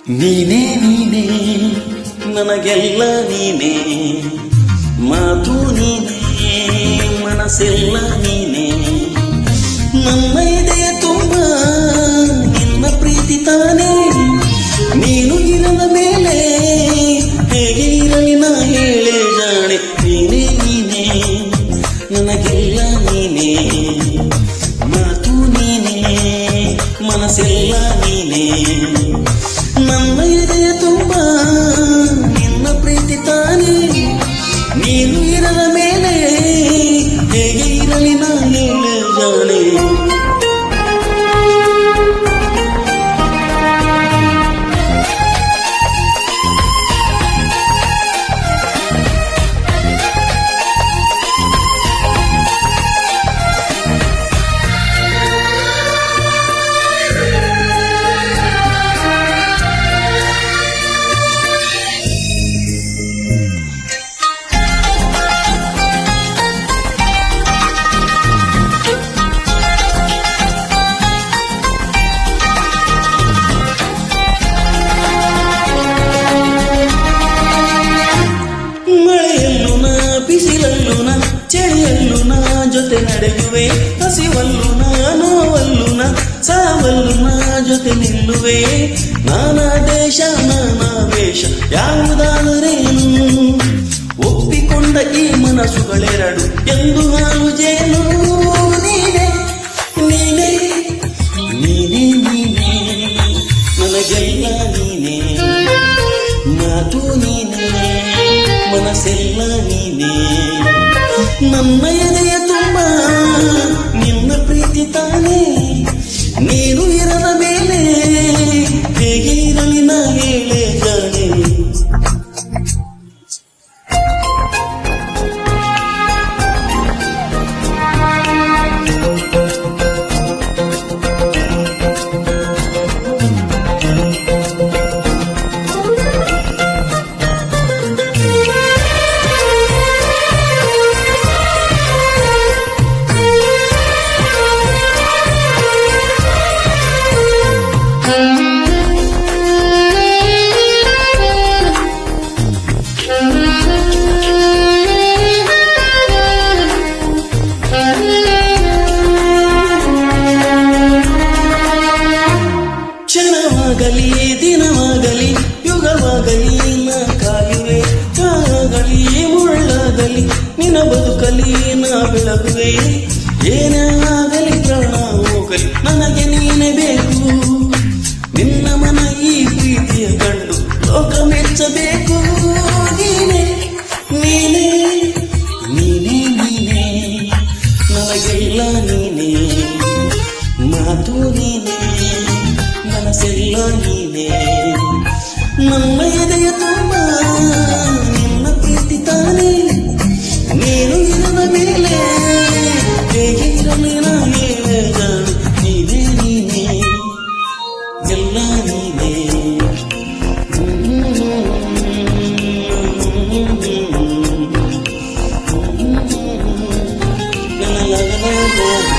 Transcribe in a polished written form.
ನೀನೇ ನೀನೇ ನನಗೆಲ್ಲ ನೀನೇ, ಮಾತು ನೀನೇ ಮನಸ್ಸೆಲ್ಲ ನೀನೇ, ನನ್ನ ಎದೆಯ ತುಂಬ ನಿನ್ನ ಪ್ರೀತಿ ತಾನೇ. ನೀನು ಇರದ ಮೇಲೆ ಹೇಗೆ ಇರಲಿ ನಾ ಹೇಳೆ ಜಾಣೆ. ನೀನೇ ನೀನೇ ನನಗೆಲ್ಲ ನೀನೇ, ಮಾತು ನೀನೇ ಮನಸ್ಸೆಲ್ಲ ನೀನೇ, ನನ್ನ ಎದೆಯ ತುಂಬ ನಿನ್ನ ಪ್ರೀತಿ ತಾನೇ. ನೀನು ಇರದ ಮೇಲೆ ಹೇಗೆ ಇರಲಿ ನಾ ಹೇಳೆ ಜಾಣೆ. ಬಿಸಿಲಲ್ಲೂ ನಾ ಚಳಿಯಲ್ಲೂ ನಾ ಜೊತೆ ನಡೆಯುವೆ, ಹಸಿವಲ್ಲೂ ನಾ ನೋವಲ್ಲೂ ನಾ ಸಾವಲ್ಲೂ ನಾ ಜೊತೆ ನಿಲ್ಲುವೆ. ನಾನಾ ದೇಶ ನಾನಾ ವೇಷ ಯಾವುದಾದರೇನು, ಒಪ್ಪಿಕೊಂಡ ಈ ಮನಸ್ಸುಗಳೆರಡು ಎಂದು ಹಾಲು ಜೇನು. ನೀನೇ ನೀನೇ ನೀನೇ ನೀನೇ ನನಗೆಲ್ಲ ನೀನೇ, ಮಾತು ನೀನೇ ಮನಸ್ಸೆಲ್ಲ ನೀನೇ, ನನ್ನ ಎದೆಯ ತುಂಬ ನಿನ್ನ ಪ್ರೀತಿ ತಾನೇ. ನೀನು ಇರದ ಮೇಲೆ ಹೇಗೆ ಇರಲಿ ನಾ ಹೇಳೆ ಜಾಣೆ. ಕ್ಷಣವಾಗಲಿ ದಿನವಾಗಲಿ ಯುಗವಾಗಲಿ ನಾ ಕಾಯುವೆ, ಕಾಗಲಿ ಮುಳ್ಳಾಗಲಿ ನಿನ್ನ ಬದುಕಲಿ ನಾ ಬೆಳಗುವೆ. ಏನೇ ಆಗಲಿ ಪ್ರಾಣ ಹೋಗಲಿ ನನಗೆ ನೀನೇ ಬೇಕು, ನಿನ್ನ ಮನ ಈ ಪ್ರೀತಿಯ ಕಂಡು ಲೋಕ ಮೆಚ್ಚಬೇಕು. ನೀನೇ ನೀನೇ ನೀನೇ ನೀನೇ ನನಗೆಲ್ಲ ನೀನೇ, ಮಾತು ನೀನೇ ಮನಸ್ಸೆಲ್ಲ ನೀನೇ, ನನ್ನ ಎದೆಯ ತುಂಬ ನಿನ್ನ ಪ್ರೀತಿ ತಾನೇ. ನೀನು ಇರದ ಮೇಲೆ ಹೇಗೆ ಇರಲಿ ನಾ ಹೇಳೆ ಜಾಣೆ. ನೀನೇ ನೀನೇ ಎಲ್ಲ ನೀನೇ. La la la la la.